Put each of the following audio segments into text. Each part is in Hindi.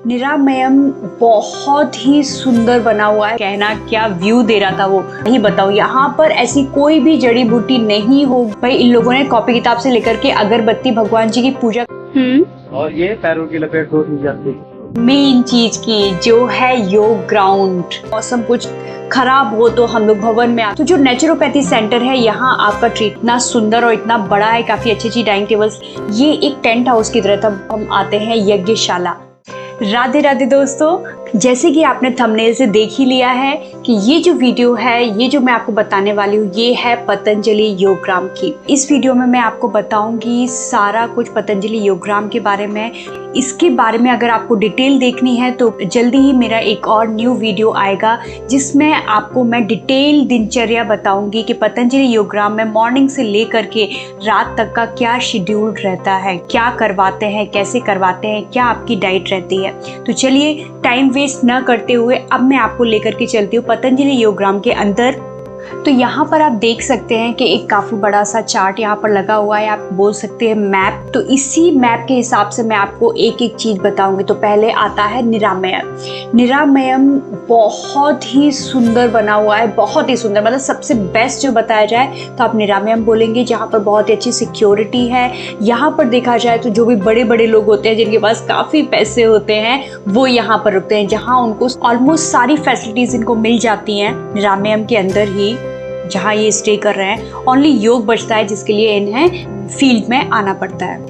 निरामयम बहुत ही सुंदर बना हुआ है। कहना क्या व्यू दे रहा था वो ही बताओ। यहाँ पर ऐसी कोई भी जड़ी बूटी नहीं हो। भाई इन लोगों ने कॉपी किताब से लेकर के अगरबत्ती भगवान जी की पूजा और ये पैरों की लपेट हो जाती है। मेन चीज की जो है योग ग्राउंड। मौसम कुछ खराब हो तो हम लोग भवन में तो जो नेचुरोपैथी सेंटर है यहाँ आपका ट्रीट इतना सुंदर और इतना बड़ा है, काफी अच्छी अच्छी डाइनिंग टेबल्स। ये एक टेंट हाउस की तरह तब हम आते हैं यज्ञशाला। राधे राधे दोस्तों, जैसे कि आपने थंबनेल से देख ही लिया है कि ये जो वीडियो है, ये जो मैं आपको बताने वाली हूँ, ये है पतंजलि योगग्राम की। इस वीडियो में मैं आपको बताऊंगी सारा कुछ पतंजलि योगग्राम के बारे में। इसके बारे में अगर आपको डिटेल देखनी है तो जल्दी ही मेरा एक और न्यू वीडियो आएगा जिसमें आपको मैं डिटेल दिनचर्या बताऊंगी कि पतंजलि योगग्राम में मॉर्निंग से लेकर के रात तक का क्या शेड्यूल रहता है, क्या करवाते हैं, कैसे करवाते हैं, क्या आपकी डाइट रहती है। तो चलिए टाइम वेस्ट न करते हुए अब मैं आपको लेकर के चलती हूँ पतंजलि योगग्राम के अंदर। तो यहाँ पर आप देख सकते हैं कि एक काफ़ी बड़ा सा चार्ट यहाँ पर लगा हुआ है, आप बोल सकते हैं मैप। तो इसी मैप के हिसाब से मैं आपको एक एक चीज़ बताऊंगी। तो पहले आता है निरामयम। निरामयम बहुत ही सुंदर बना हुआ है, बहुत ही सुंदर, मतलब सबसे बेस्ट जो बताया जाए तो आप निरामयम बोलेंगे, जहाँ पर बहुत ही अच्छी सिक्योरिटी है। यहाँ पर देखा जाए तो जो भी बड़े बड़े लोग होते हैं जिनके पास काफ़ी पैसे होते हैं वो यहाँ पर रुकते हैं, जहाँ उनको ऑलमोस्ट सारी फैसिलिटीज़ इनको मिल जाती हैं निरामयम के अंदर ही जहाँ ये स्टे कर रहे हैं। ओनली योग बचता है जिसके लिए इन्हें फील्ड में आना पड़ता है।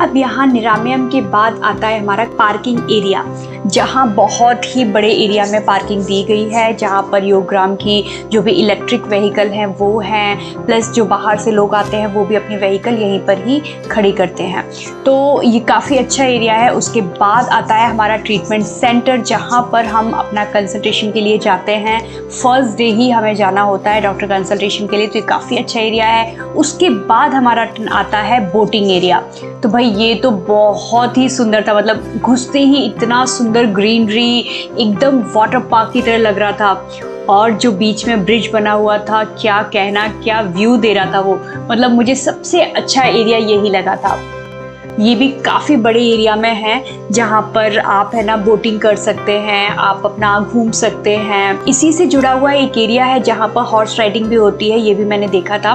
अब यहाँ निरामयम के बाद आता है हमारा पार्किंग एरिया, जहाँ बहुत ही बड़े एरिया में पार्किंग दी गई है, जहाँ पर योगग्राम की जो भी इलेक्ट्रिक व्हीकल हैं वो हैं, प्लस जो बाहर से लोग आते हैं वो भी अपनी व्हीकल यहीं पर ही खड़ी करते हैं। तो ये काफ़ी अच्छा एरिया है। उसके बाद आता है हमारा ट्रीटमेंट सेंटर, जहाँ पर हम अपना कंसल्टेशन के लिए जाते हैं। फर्स्ट डे ही हमें जाना होता है डॉक्टर कंसल्टेशन के लिए, तो ये काफ़ी अच्छा एरिया है। उसके बाद हमारा आता है बोटिंग एरिया। तो भाई ये तो बहुत ही सुंदर था, मतलब घुसते ही इतना सुंदर ग्रीनरी, एकदम वाटर पार्क की तरह लग रहा था। और जो बीच में ब्रिज बना हुआ था, क्या कहना, क्या व्यू दे रहा था वो, मतलब मुझे सबसे अच्छा एरिया यही लगा था। ये भी काफ़ी बड़े एरिया में है, जहाँ पर आप है ना बोटिंग कर सकते हैं, आप अपना घूम सकते हैं। इसी से जुड़ा हुआ एक एरिया है जहाँ पर हॉर्स राइडिंग भी होती है, ये भी मैंने देखा था।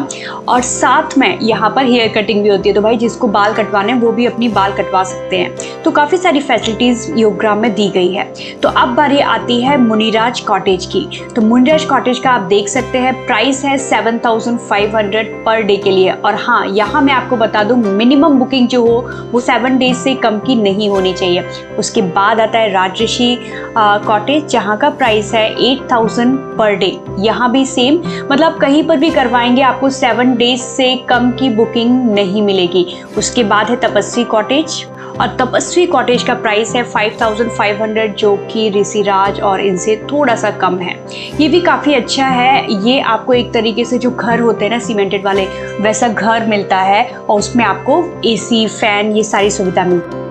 और साथ में यहाँ पर हेयर कटिंग भी होती है, तो भाई जिसको बाल कटवाने वो भी अपनी बाल कटवा सकते हैं। तो काफ़ी सारी फैसिलिटीज़ योगग्राम में दी गई है। तो अब बारी आती है मुनिराज कॉटेज की। तो मुनिराज कॉटेज का आप देख सकते हैं प्राइस है 7500 पर डे के लिए। और हाँ, यहाँ मैं आपको बता दूँ मिनिमम बुकिंग जो हो वो 7 डेज से कम की नहीं होनी चाहिए। उसके बाद आता है राजऋषि कॉटेज, जहाँ का प्राइस है 8000 पर डे। यहाँ भी सेम, मतलब कहीं पर भी करवाएंगे आपको 7 डेज से कम की बुकिंग नहीं मिलेगी। उसके बाद है तपस्वी कॉटेज, और तपस्वी कॉटेज का प्राइस है 5500, जो कि ऋषिराज और इनसे थोड़ा सा कम है। ये भी काफ़ी अच्छा है। ये आपको एक तरीके से जो घर होते हैं ना सीमेंटेड वाले, वैसा घर मिलता है और उसमें आपको एसी, फैन, ये सारी सुविधा मिलती है।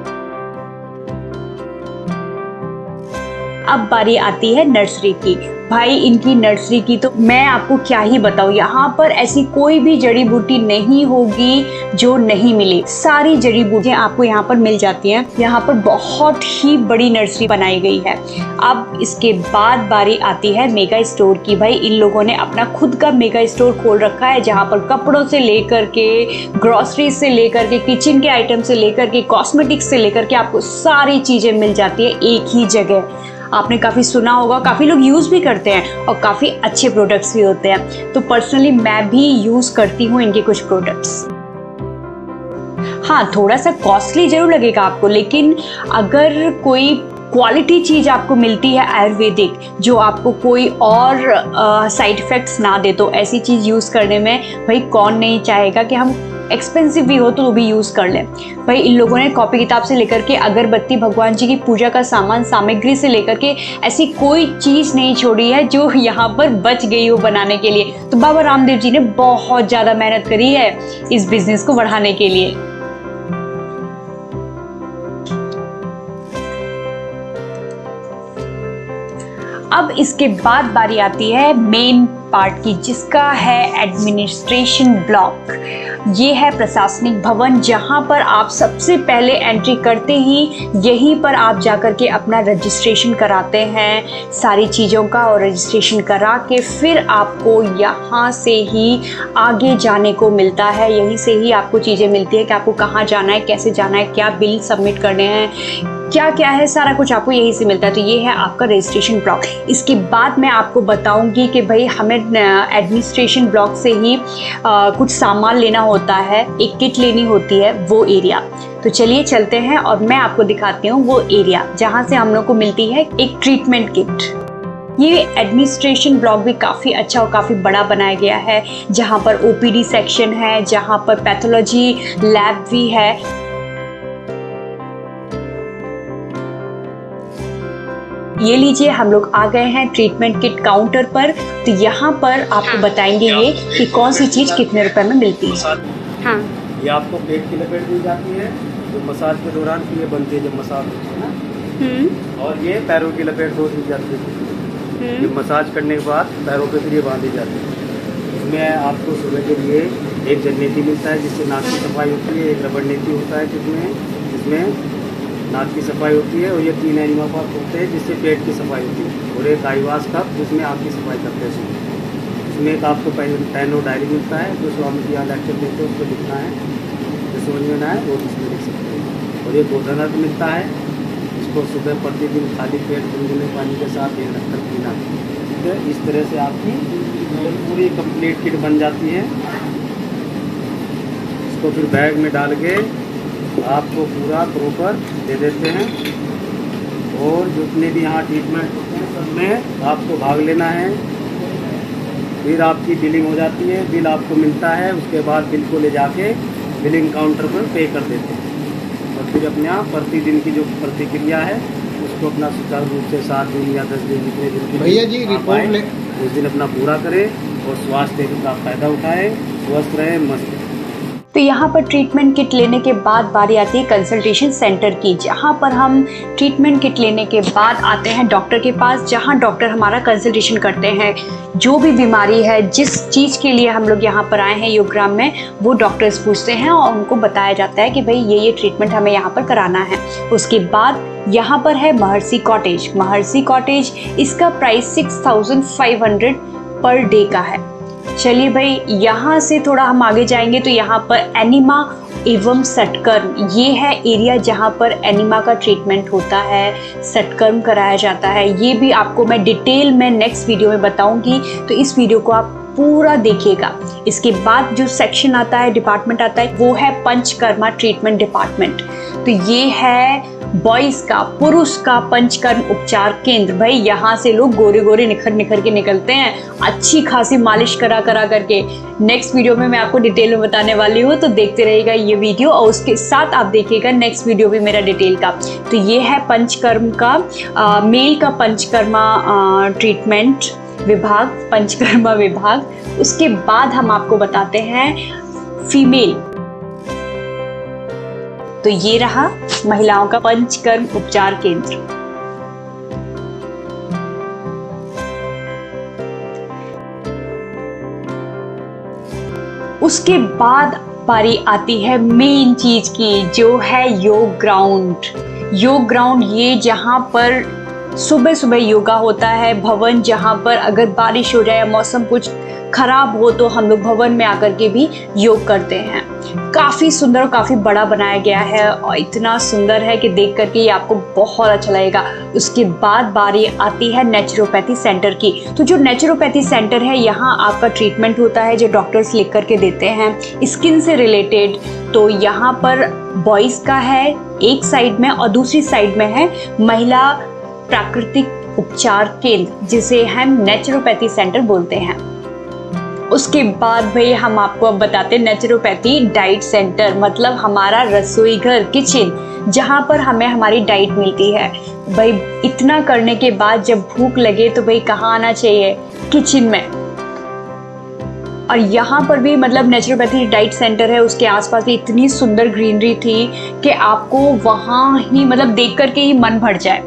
अब बारी आती है नर्सरी की। भाई इनकी नर्सरी की तो मैं आपको क्या ही बताऊँ, यहाँ पर ऐसी कोई भी जड़ी बूटी नहीं होगी जो नहीं मिले। सारी जड़ी बूटियाँ आपको यहाँ पर मिल जाती हैं। यहाँ पर बहुत ही बड़ी नर्सरी बनाई गई है। अब इसके बाद बारी आती है मेगा स्टोर की। भाई इन लोगों ने अपना खुद का मेगा स्टोर खोल रखा है, जहाँ पर कपड़ों से लेकर के, ग्रोसरी से लेकर के, किचन के आइटम से लेकर के, कॉस्मेटिक्स से लेकर के आपको सारी चीज़ें मिल जाती है एक ही जगह। आपने काफ़ी सुना होगा, काफ़ी लोग यूज़ भी करते हैं और काफ़ी अच्छे प्रोडक्ट्स भी होते हैं। तो पर्सनली मैं भी यूज़ करती हूँ इनके कुछ प्रोडक्ट्स। हाँ, थोड़ा सा कॉस्टली जरूर लगेगा आपको, लेकिन अगर कोई क्वालिटी चीज़ आपको मिलती है आयुर्वेदिक, जो आपको कोई और साइड इफ़ेक्ट्स ना दे, तो ऐसी चीज़ यूज़ करने में भाई कौन नहीं चाहेगा कि हम एक्सपेंसिव भी हो तो वो भी यूज़ कर लें। भाई इन लोगों ने कॉपी किताब से लेकर के अगरबत्ती, भगवान जी की पूजा का सामान, सामग्री से लेकर के ऐसी कोई चीज़ नहीं छोड़ी है जो यहाँ पर बच गई हो बनाने के लिए। तो बाबा रामदेव जी ने बहुत ज़्यादा मेहनत करी है इस बिजनेस को बढ़ाने के लिए। अब इसके बाद बारी आती है मेन पार्ट की, जिसका है एडमिनिस्ट्रेशन ब्लॉक। ये है प्रशासनिक भवन, जहाँ पर आप सबसे पहले एंट्री करते ही यहीं पर आप जाकर के अपना रजिस्ट्रेशन कराते हैं सारी चीज़ों का, और रजिस्ट्रेशन करा के फिर आपको यहाँ से ही आगे जाने को मिलता है। यहीं से ही आपको चीज़ें मिलती है कि आपको कहाँ जाना है, कैसे जाना है, क्या बिल सबमिट करने हैं, क्या क्या है, सारा कुछ आपको यहीं से मिलता है। तो ये है आपका रजिस्ट्रेशन ब्लॉक। इसके बाद मैं आपको बताऊंगी कि भाई हमें एडमिनिस्ट्रेशन ब्लॉक से ही कुछ सामान लेना होता है, एक किट लेनी होती है, वो एरिया। तो चलिए चलते हैं और मैं आपको दिखाती हूँ वो एरिया जहाँ से हम लोग को मिलती है एक ट्रीटमेंट किट। ये एडमिनिस्ट्रेशन ब्लॉक भी काफ़ी अच्छा और काफ़ी बड़ा बनाया गया है, जहाँ पर ओपीडी सेक्शन है, जहाँ पर पैथोलॉजी लैब भी है। ये लीजिए, हम लोग आ गए हैं ट्रीटमेंट किट काउंटर पर। तो यहाँ पर आपको बताएंगे ये कि कौन सी चीज़ कितने रुपए में मिलती है। हाँ, ये आपको पेट की लपेट दी जाती है जो मसाज के दौरान की ये बनती है जब मसाज होती है ना। और ये पैरों की लपेट दो दी जाती है, ये मसाज करने के बाद पैरों पे फिर ये बांधी जाती है। इसमें आपको सुबह के लिए एक जननेती मिलता है जिससे नाक की सफाई होती है, एक रबड़ नेती होता है जिसमें नाक की सफाई होती है, और ये 3 एनिमा पार्ट होते हैं जिससे पेट की सफाई होती है, और एक आईवास कप जिसमें आँख की सफाई करते हैं। इसमें एक आपको पेन और डायरी मिलता है, जो स्वामी जी यहाँ लेक्चर देते हैं उसको लिखना है, जो समझ में ना है वो इसमें लिख सकते हैं। और ये गोधन अर्घ मिलता है, इसको सुबह प्रतिदिन खाली पेट गुनगुने पानी के साथ ये रखकर पीना। ठीक है, इस तरह से आपकी पूरी कंप्लीट किट बन जाती है। इसको फिर बैग में डाल के आपको पूरा प्रॉपर दे देते हैं, और जितने भी यहाँ ट्रीटमेंट होते हैं सब में आपको भाग लेना है। फिर आपकी बिलिंग हो जाती है, बिल आपको मिलता है, उसके बाद बिल को ले जाके बिलिंग काउंटर पर पे कर देते हैं, और फिर अपने आप प्रतिदिन की जो प्रतिक्रिया है उसको अपना सुचारू रूप से 7 दिन या 10 दिन जितने दिन की भैया जी रिपोर्ट ले उस दिन अपना पूरा करें और स्वास्थ्य का फ़ायदा उठाएं, स्वस्थ रहें, मस्त रहें। तो यहाँ पर ट्रीटमेंट किट लेने के बाद बारी आती है कंसल्टेशन सेंटर की, जहाँ पर हम ट्रीटमेंट किट लेने के बाद आते हैं डॉक्टर के पास, जहाँ डॉक्टर हमारा कंसल्टेशन करते हैं। जो भी बीमारी है, जिस चीज़ के लिए हम लोग यहाँ पर आए हैं योगग्राम में, वो डॉक्टर्स पूछते हैं और उनको बताया जाता है कि भाई ये ट्रीटमेंट हमें यहाँ पर कराना है। उसके बाद यहाँ पर है महर्षि कॉटेज। महर्षि कॉटेज, इसका प्राइस 6500 पर डे का है। चलिए भाई, यहाँ से थोड़ा हम आगे जाएंगे तो यहाँ पर एनिमा एवं सटकर्म, ये है एरिया जहाँ पर एनिमा का ट्रीटमेंट होता है, सटकर्म कराया जाता है। ये भी आपको मैं डिटेल में नेक्स्ट वीडियो में बताऊंगी, तो इस वीडियो को आप पूरा देखिएगा। इसके बाद जो सेक्शन आता है, डिपार्टमेंट आता है, वो है पंचकर्मा ट्रीटमेंट डिपार्टमेंट। तो ये है बॉयज़ का, पुरुष का पंचकर्म उपचार केंद्र। भाई यहाँ से लोग गोरे गोरे निखर के निकलते हैं, अच्छी खासी मालिश करा करके। नेक्स्ट वीडियो में मैं आपको डिटेल में बताने वाली हूँ, तो देखते रहिएगा ये वीडियो, और उसके साथ आप देखिएगा नेक्स्ट वीडियो भी मेरा डिटेल का। तो ये है पंचकर्म का, मेल का पंचकर्मा ट्रीटमेंट विभाग, पंचकर्मा विभाग। उसके बाद हम आपको बताते हैं फीमेल। तो ये रहा महिलाओं का पंचकर्म उपचार केंद्र। उसके बाद बारी आती है मेन चीज की, जो है योग ग्राउंड। योग ग्राउंड, ये जहां पर सुबह सुबह योगा होता है, भवन जहाँ पर अगर बारिश हो जाए या मौसम कुछ खराब हो तो हम लोग भवन में आकर के भी योग करते हैं। काफ़ी सुंदर और काफ़ी बड़ा बनाया गया है, और इतना सुंदर है कि देख करके ये आपको बहुत अच्छा लगेगा। उसके बाद बारी आती है नेचुरोपैथी सेंटर की। तो जो नेचुरोपैथी सेंटर है, यहाँ आपका ट्रीटमेंट होता है जो डॉक्टर्स लिख करके देते हैं स्किन से रिलेटेड। तो यहाँ पर बॉयज़ का है एक साइड में, और दूसरी साइड में है महिला प्राकृतिक उपचार केंद्र, जिसे हम नेचुरोपैथी सेंटर बोलते हैं। उसके बाद भाई हम आपको अब बताते हैं नेचुरोपैथी डाइट सेंटर, मतलब हमारा रसोई घर, किचन, जहाँ पर हमें हमारी डाइट मिलती है। भाई इतना करने के बाद जब भूख लगे तो भाई कहाँ आना चाहिए? किचन में। और यहाँ पर भी मतलब नेचुरोपैथी डाइट सेंटर है, उसके आसपास भी इतनी सुंदर ग्रीनरी थी कि आपको वहाँ ही मतलब देख करके ही मन भर जाए।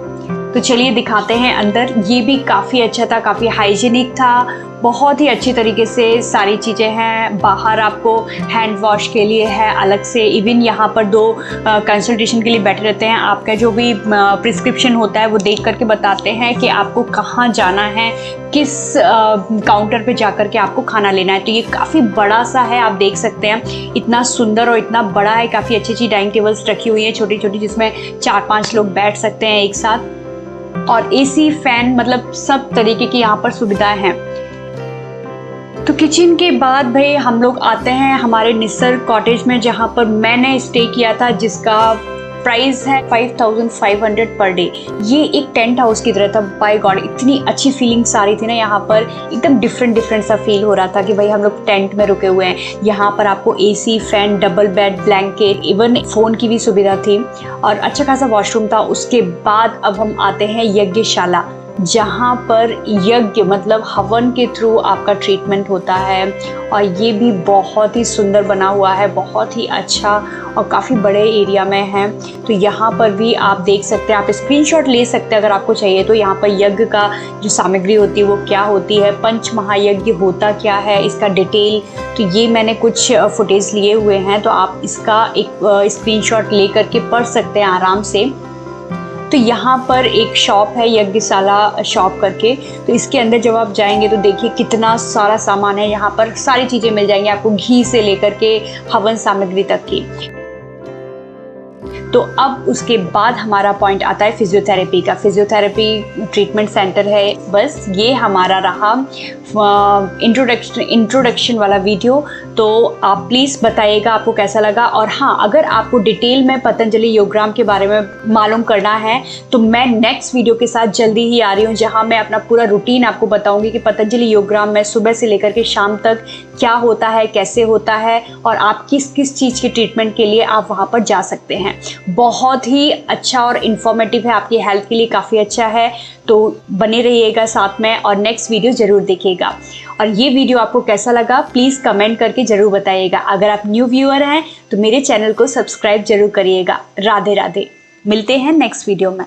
तो तो चलिए दिखाते हैं अंदर। ये भी काफ़ी अच्छा था, काफ़ी हाइजीनिक था, बहुत ही अच्छी तरीके से सारी चीज़ें हैं। बाहर आपको हैंड वॉश के लिए है अलग से, इवन यहाँ पर 2 कंसल्टेशन के लिए बैठे रहते हैं। आपका जो भी प्रिस्क्रिप्शन होता है वो देख करके बताते हैं कि आपको कहाँ जाना है, किस काउंटर पे जा कर के आपको खाना लेना है। तो ये काफ़ी बड़ा सा है, आप देख सकते हैं इतना सुंदर और इतना बड़ा है। काफ़ी अच्छी अच्छी डाइनिंग टेबल्स रखी हुई हैं छोटी छोटी, जिसमें 4-5 लोग बैठ सकते हैं एक साथ। और एसी, फैन, मतलब सब तरीके की यहाँ पर सुविधाएं हैं। तो किचन के बाद भाई हम लोग आते हैं हमारे निसर्ग कॉटेज में, जहाँ पर मैंने स्टे किया था, जिसका प्राइस है 5500 पर डे। ये एक टेंट हाउस की तरह था। बाय गॉड, इतनी अच्छी फीलिंग्स आ रही थी ना यहाँ पर, एकदम डिफरेंट सा फील हो रहा था कि भाई हम लोग टेंट में रुके हुए हैं। यहाँ पर आपको AC, fan, double bed, blanket, even phone की भी सुविधा थी और अच्छा खासा वॉशरूम था। उसके बाद अब हम आते हैं यज्ञशाला, जहाँ पर यज्ञ मतलब हवन के थ्रू आपका ट्रीटमेंट होता है। और ये भी बहुत ही सुंदर बना हुआ है, बहुत ही अच्छा, और काफ़ी बड़े एरिया में है। तो यहाँ पर भी आप देख सकते हैं, आप स्क्रीनशॉट ले सकते हैं अगर आपको चाहिए तो। यहाँ पर यज्ञ का जो सामग्री होती है वो क्या होती है, पंच महायज्ञ होता क्या है, इसका डिटेल। तो ये मैंने कुछ फुटेज लिए हुए हैं, तो आप इसका एक स्क्रीनशॉट ले करके पढ़ सकते हैं आराम से। तो यहाँ पर एक शॉप है, यज्ञशाला शॉप करके। तो इसके अंदर जब आप जाएंगे तो देखिए कितना सारा सामान है। यहाँ पर सारी चीज़ें मिल जाएंगी आपको, घी से लेकर के हवन सामग्री तक की। तो अब उसके बाद हमारा पॉइंट आता है फिजियोथेरेपी का। फिजियोथेरेपी ट्रीटमेंट सेंटर है। बस ये हमारा रहा इंट्रोडक्शन वाला वीडियो। तो आप प्लीज़ बताइएगा आपको कैसा लगा। और हाँ, अगर आपको डिटेल में पतंजलि योगग्राम के बारे में मालूम करना है तो मैं नेक्स्ट वीडियो के साथ जल्दी ही आ रही हूँ, जहाँ मैं अपना पूरा रूटीन आपको बताऊँगी कि पतंजलि योगग्राम में सुबह से लेकर के शाम तक क्या होता है, कैसे होता है, और आप किस किस चीज़ के ट्रीटमेंट के लिए आप वहाँ पर जा सकते हैं। बहुत ही अच्छा और इन्फॉर्मेटिव है, आपकी हेल्थ के लिए काफ़ी अच्छा है। तो बने रहिएगा साथ में और नेक्स्ट वीडियो ज़रूर देखिएगा। और ये वीडियो आपको कैसा लगा प्लीज़ कमेंट करके ज़रूर बताइएगा। अगर आप न्यू व्यूअर हैं तो मेरे चैनल को सब्सक्राइब जरूर करिएगा। राधे राधे, मिलते हैं नेक्स्ट वीडियो में।